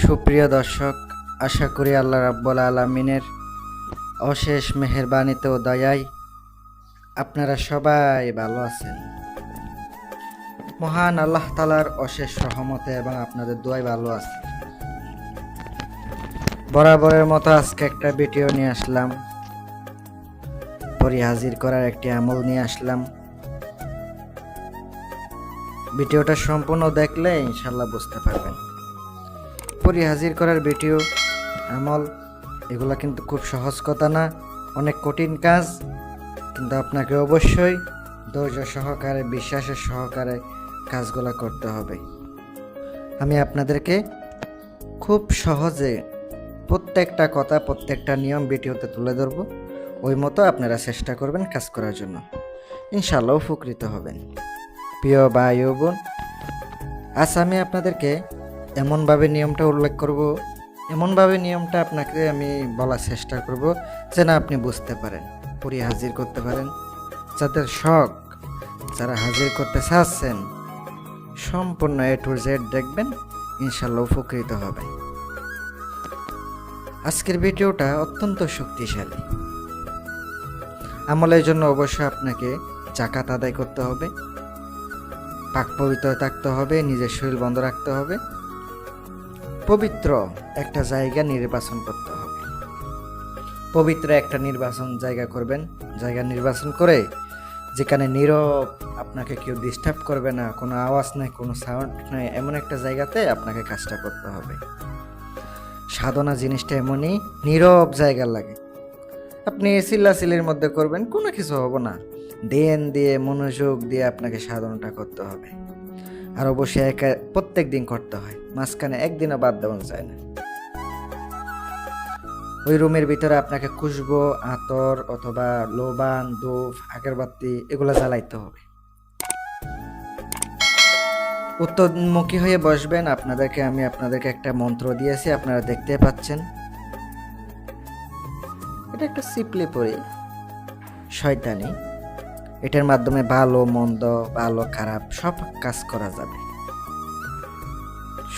সুপ্রিয় দর্শক, আশা করি আল্লাহ রাব্বুল আলামিনের অশেষ মেহেরবানিতে ও দয়ায় আপনারা সবাই ভালো আছেন। মহান আল্লাহ তাআলার অশেষ রহমতে এবং আপনাদের দোয়ায় ভালো আছেন। বরাবরের মতো আজকে একটা ভিডিও নিয়ে আসলাম, হাজির করার একটি আমল নিয়ে আসলাম। ভিডিওটা সম্পূর্ণ দেখলে ইনশাল্লাহ বুঝতে পারবেন। হাজির করার ভিডিও আমল এগুলো কিন্তু খুব সহজ কথা না, অনেক কঠিন কাজ, কিন্তু আপনাকে অবশ্যই ধৈর্য সহকারে, বিশ্বাসের সহকারে কাজগুলো করতে হবে। আমি আপনাদেরকে খুব সহজে প্রত্যেকটা কথা, প্রত্যেকটা নিয়ম ভিডিওতে তুলে ধরবো। ওই মতো আপনারা চেষ্টা করবেন কাজ করার জন্য, ইনশাআল্লাহ উপকৃত হবেন। প্রিয় ভাই ও বোন, আজ আমি আপনাদেরকে এমনভাবে নিয়মটা উল্লেখ করব, এমনভাবে নিয়মটা আপনাকে আমি বলার চেষ্টা করব যেন আপনি বুঝতে পারেন, হাজির করতে পারেন। যাদের শখ, যারা হাজির করতে চাচ্ছেন, সম্পূর্ণ A to Z দেখবেন, ইনশাআল্লাহ উপকৃত হবেন। আজকের ভিডিওটা অত্যন্ত শক্তিশালী আমলের জন্য। অবশ্যই আপনাকে যাকাত আদায় করতে হবে, পাক পবিত্র থাকতে হবে, নিজের শরীর বন্ধ রাখতে হবে, পবিত্র একটা জায়গা নির্বাচন করতে হবে। পবিত্র একটা জায়গা করবেন, জায়গা নির্বাচন করে যেখানে নীরব, আপনাকে কেউ ডিস্টার্ব করবে না, কোনো আওয়াজ নাই, কোনো সাউন্ড নাই, এমন একটা জায়গাতে আপনাকে কাজটা করতে হবে। সাধনা জিনিসটা এমনই, নীরব জায়গা লাগে। আপনি চিল্লাচিল্লির মধ্যে করবেন, কোনো কিছু হবে না। ধ্যান দিয়ে, মনোযোগ দিয়ে আপনাকে সাধনাটা করতে হবে। আর অবশ্যই প্রত্যেক দিন করতে হয়, মাঝখানে একদিনও বাদ দেওয়া যায় না। ওই রুমের ভিতরে আপনাকে খুশবু, আতর অথবা লোবান, ধূপ, আগরবাতি এগুলো জ্বালাইতে হবে। উত্তরমুখী হয়ে বসবেন। আমি আপনাদেরকে একটা মন্ত্র দিয়েছি, আপনারা দেখতে পাচ্ছেন। এটা একটা সিপলি পড়ি, শয়তানি। এটার মাধ্যমে ভালো মন্দ, ভালো খারাপ সব কাজ করা যাবে।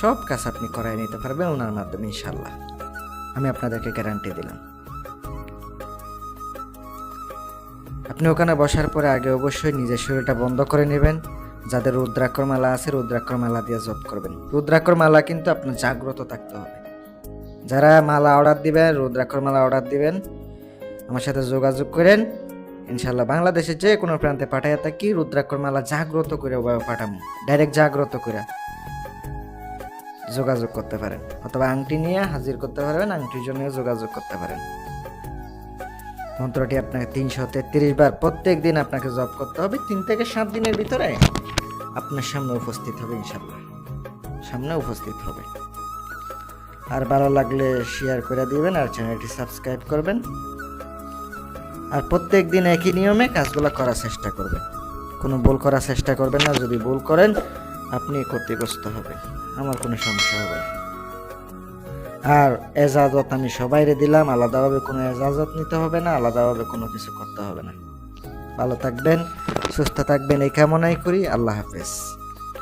সব কাজ আপনি করাই নিতে পারবেন ওনার মাধ্যমে, ইনশাল্লাহ। আমি আপনাদেরকে গ্যারান্টি দিলাম। আপনি ওখানে বসার পরে আগে অবশ্যই নিজের শরীরটা বন্ধ করে নেবেন। যাদের রুদ্রাক্ষর মালা আছে, রুদ্রাক্ষর মালা দিয়ে জপ করবেন। রুদ্রাক্ষর মালা কিন্তু আপনার জাগ্রত থাকতে হবে। যারা মালা অর্ডার দিবেন, রুদ্রাক্ষর মালা অর্ডার দিবেন, আমার সাথে যোগাযোগ করেন। ইনশাল্লাহ বাংলাদেশের যে কোনো প্রান্তে পাঠাইয়া থাকি, রুদ্রাক্ষর মালা জাগ্রত করে পাঠাবো। ডাইরেক্ট জাগ্রত করে যোগাযোগ করতে পারেন, অথবা আংটি নিয়ে হাজির করতে পারবেন, আংটির জন্য যোগাযোগ করতে পারেন। মন্ত্রটি আপনাকে 333 বার প্রত্যেক দিন আপনাকে জপ করতে হবে। 3 থেকে 7 দিনের ভিতরে আপনার সামনে উপস্থিত হবে, ইনশাল্লাহ সামনে উপস্থিত হবে। আর ভালো লাগলে শেয়ার করে দিবেন, আর চ্যানেলটি সাবস্ক্রাইব করবেন। আর প্রত্যেক দিন একই নিয়মে কাজগুলো করার চেষ্টা করবেন, কোনো ভুল করার চেষ্টা করবেন না। যদি ভুল করেন আপনি ক্ষতিগ্রস্ত হবেন, আমার কোনো সমস্যা হবে না। আর এজাজত আমি সবাইরে দিলাম, আলাদাভাবে কোনো এজাজত নিতে হবে না, আলাদাভাবে কোনো কিছু করতে হবে না। ভালো থাকবেন, সুস্থ থাকবেন, এই কামনাই করি। আল্লাহ হাফেজ।